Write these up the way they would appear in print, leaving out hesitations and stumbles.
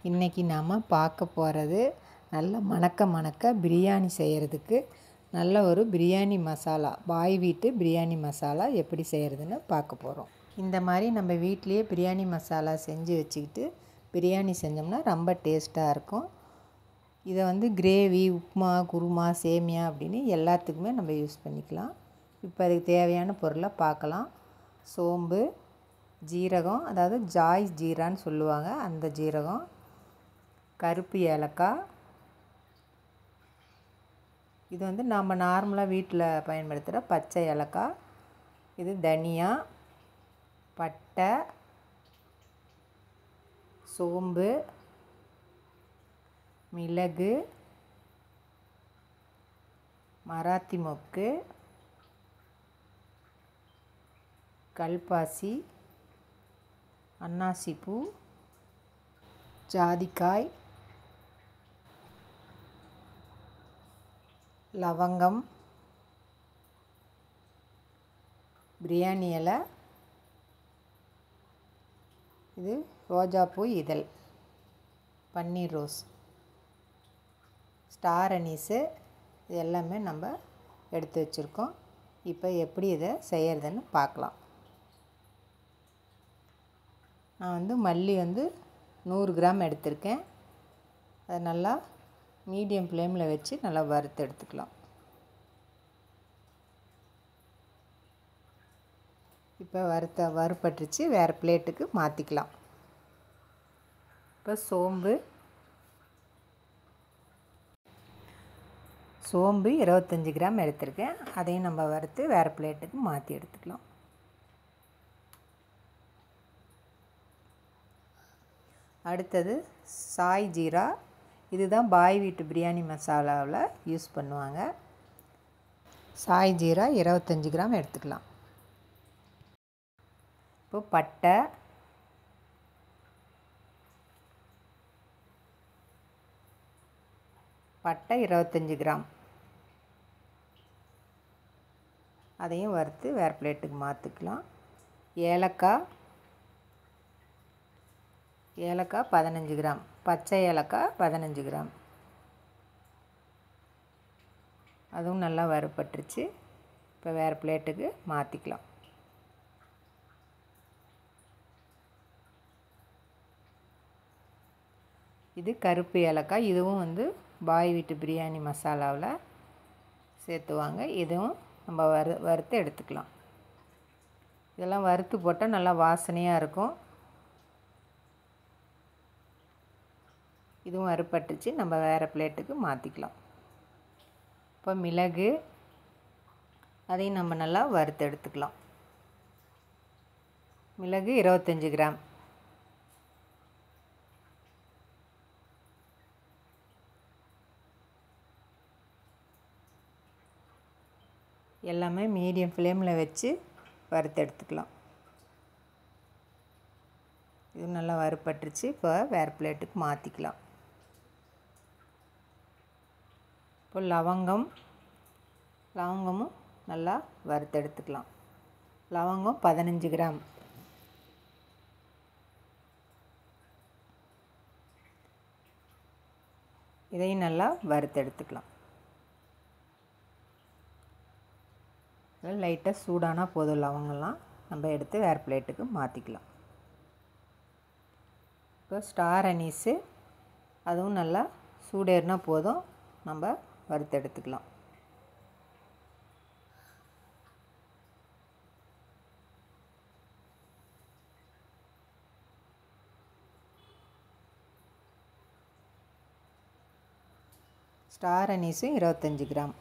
இன்றைக்கி நாம் பார்க்க போகிறது நல்ல மணக்க பிரியாணி செய்கிறதுக்கு நல்ல ஒரு பிரியாணி மசாலா, பாய் வீட்டு பிரியாணி மசாலா எப்படி செய்கிறதுன்னு பார்க்க போகிறோம். இந்த மாதிரி நம்ம வீட்டிலையே பிரியாணி மசாலா செஞ்சு வச்சுக்கிட்டு பிரியாணி செஞ்சோம்னா ரொம்ப டேஸ்ட்டாக இருக்கும். இதை கிரேவி, உப்புமா, குருமா, சேமியா அப்படின்னு எல்லாத்துக்குமே நம்ம யூஸ் பண்ணிக்கலாம். இப்போ அதுக்கு தேவையான பொருளை பார்க்கலாம். சோம்பு, ஜீரகம், அதாவது ஜாய் ஜீரான்னு சொல்லுவாங்க, அந்த ஜீரகம், கருப்பு ஏலக்காய், இது நாம் நார்மலாக வீட்டில் பயன்படுத்துகிற பச்சை ஏலக்காய், இது தனியா, பட்டை, சோம்பு, மிளகு, மராத்தி மொக்கு, கல்பாசி, அன்னாசிப்பூ, ஜாதிக்காய், லவங்கம், பிரியாணி இலை, இது ரோஜாப்பூ இதழ், பன்னீர் ரோஸ், ஸ்டார் அனீஸு, இது எல்லாமே நம்ம எடுத்து வச்சுருக்கோம். இப்போ எப்படி இதை செய்கிறதுன்னு பார்க்கலாம். நான் மல்லி 100 கிராம் எடுத்திருக்கேன். அதை நல்லா மீடியம் ஃப்ளேமில் வச்சு நல்லா வறுத்து எடுத்துக்கலாம். இப்போ வறுப்பட்டுருச்சு, வேறு பிளேட்டுக்கு மாற்றிக்கலாம். இப்போ சோம்பு 25 கிராம் எடுத்திருக்கேன். அதையும் நம்ம வறுத்து வேறு பிளேட்டுக்கு மாற்றி எடுத்துக்கலாம். அடுத்தது சாய் ஜீரா, இதுதான் பாய் வீட்டு பிரியாணி மசாலாவில் யூஸ் பண்ணுவாங்க. சாய் ஜீரா 25 கிராம் எடுத்துக்கலாம். இப்போ பட்டை, பட்டை 25 கிராம், அதையும் வறுத்து வேறு பிளேட்டுக்கு மாற்றிக்கலாம். ஏலக்காய் 15 கிராம், பச்சை ஏலக்காய் 15 கிராம், அதுவும் நல்லா வறுப்பட்டுருச்சு. இப்போ வேறு பிளேட்டுக்கு மாற்றிக்கலாம். இது கருப்பு ஏலக்காய், இதுவும் பாய் வீட்டு பிரியாணி மசாலாவில் சேர்த்துவாங்க. இதுவும் நம்ம வறுத்து எடுத்துக்கலாம். இதெல்லாம் வறுத்து போட்டால் நல்லா வாசனையாக இருக்கும். இதுவும் வறுப்பட்டுச்சு, நம்ம வேறு பிளேட்டுக்கு மாற்றிக்கலாம். இப்போ மிளகு, அதையும் நம்ம நல்லா வறுத்து எடுத்துக்கலாம். மிளகு 25 கிராம், எல்லாமே மீடியம் ஃப்ளேமில் வச்சு வறுத்து எடுத்துக்கலாம். இது நல்லா வறுப்பட்டுருச்சு, இப்போ வேறு பிளேட்டுக்கு மாற்றிக்கலாம். இப்போ லவங்கமும் நல்லா வறுத்து எடுத்துக்கலாம். லவங்கம் 15 கிராம், இதையும் நல்லா வறுத்து எடுத்துக்கலாம். லைட்டாக சூடானா போதும், லவங்கெல்லாம் நம்ம எடுத்து வேறு பிளேட்டுக்கு மாற்றிக்கலாம். இப்போ ஸ்டார் அனீஸு, அதுவும் நல்லா சூடேறினா போதும், நம்ம வறுத்து எடுத்துக்கலாம். ஸ்டார் அனீஸும் 25 கிராம்,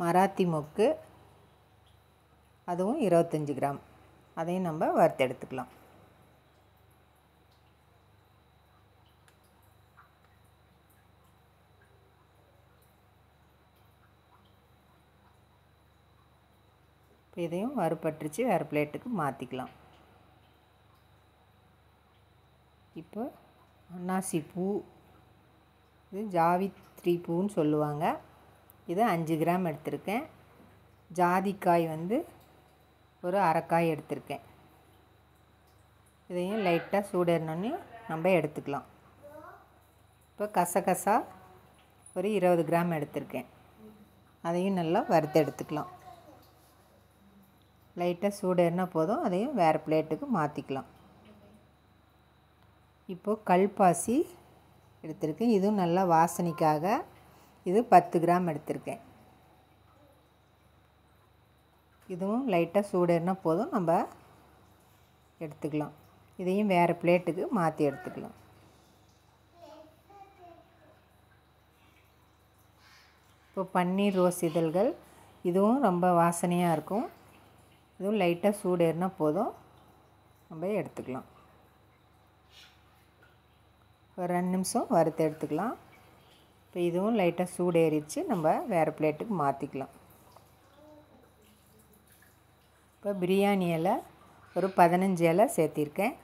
மராத்தி மொக்கு, அதுவும் 25 கிராம், அதையும் நம்ம வறுத்து எடுத்துக்கலாம். இதையும் வறுப்பட்டுருச்சு, வேறு பிளேட்டுக்கு மாற்றிக்கலாம். இப்போ அன்னாசிப்பூ, இது ஜாவித்ரி பூன்னு சொல்லுவாங்க, இது 5 கிராம் எடுத்திருக்கேன். ஜாதிக்காய் ஒரு அரைக்காய் எடுத்திருக்கேன். இதையும் லைட்டாக சூடேறினோன்னே நம்ம எடுத்துக்கலாம். இப்போ கசகசா ஒரு 20 கிராம் எடுத்திருக்கேன். அதையும் நல்லா வறுத்து எடுத்துக்கலாம். லைட்டாக சூடேறினா போதும், அதையும் வேறு பிளேட்டுக்கு மாற்றிக்கலாம். இப்போது கல்பாசி எடுத்திருக்கேன். இதுவும் நல்லா வாசனைக்காக இது 10 கிராம் எடுத்திருக்கேன். இதுவும் லைட்டாக சூடேறினா போதும், நம்ம எடுத்துக்கலாம். இதையும் வேறு பிளேட்டுக்கு மாற்றி எடுத்துக்கலாம். இப்போ பன்னீர் ரோஸ் இதழ்கள், இதுவும் ரொம்ப வாசனையாக இருக்கும். இதுவும் லைட்டாக சூடேறினா போதும், நம்ம எடுத்துக்கலாம். ஒரு 2 நிமிஷம் வறுத்து எடுத்துக்கலாம். இப்போ இதுவும் லைட்டாக சூடேறிச்சு, நம்ம வேறு பிளேட்டுக்கு மாற்றிக்கலாம். இப்போ பிரியாணி இலை ஒரு 15 இலை சேர்த்திருக்கேன்.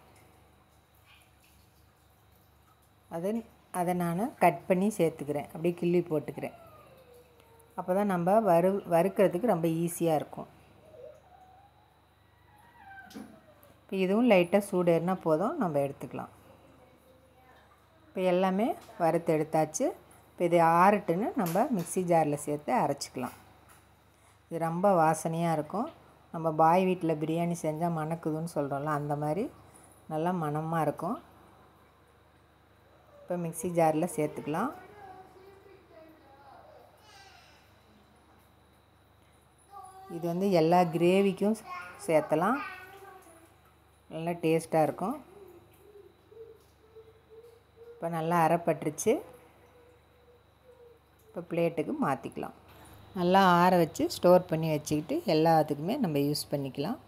அதை நான் கட் பண்ணி சேர்த்துக்கிறேன். அப்படியே கிள்ளி போட்டுக்கிறேன். அப்போ தான் நம்ம வறுக்கிறதுக்கு ரொம்ப ஈஸியாக இருக்கும். இப்போ இதுவும் லைட்டாக சூடேறினா போதும், நம்ம எடுத்துக்கலாம். இப்போ எல்லாமே வறுத்து எடுத்தாச்சு. இப்போ இது ஆறட்டுன்னு நம்ம மிக்ஸி ஜாரில் சேர்த்து அரைச்சிக்கலாம். இது ரொம்ப வாசனையாக இருக்கும். நம்ம பாய் வீட்டில் பிரியாணி செஞ்சால் மணக்குதுன்னு சொல்கிறோம்ல, அந்த மாதிரி நல்லா மணமாக இருக்கும். இப்போ மிக்ஸி ஜாரில் சேர்த்துக்கலாம். இது வந்து எல்லா கிரேவிக்கும் சேர்த்தலாம், நல்லா டேஸ்ட்டாக இருக்கும். இப்போ நல்லா அரைப்பட்டுருச்சு. இப்போ பிளேட்டுக்கு மாற்றிக்கலாம். நல்லா ஆற வச்சு ஸ்டோர் பண்ணி வச்சுக்கிட்டு எல்லாத்துக்குமே நம்ம யூஸ் பண்ணிக்கலாம்.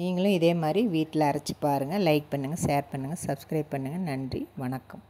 நீங்களும் இதே மாதிரி வீட்டில் அரைச்சி பாருங்கள். லைக் பண்ணுங்கள், ஷேர் பண்ணுங்கள், சப்ஸ்கிரைப் பண்ணுங்கள். நன்றி, வணக்கம்.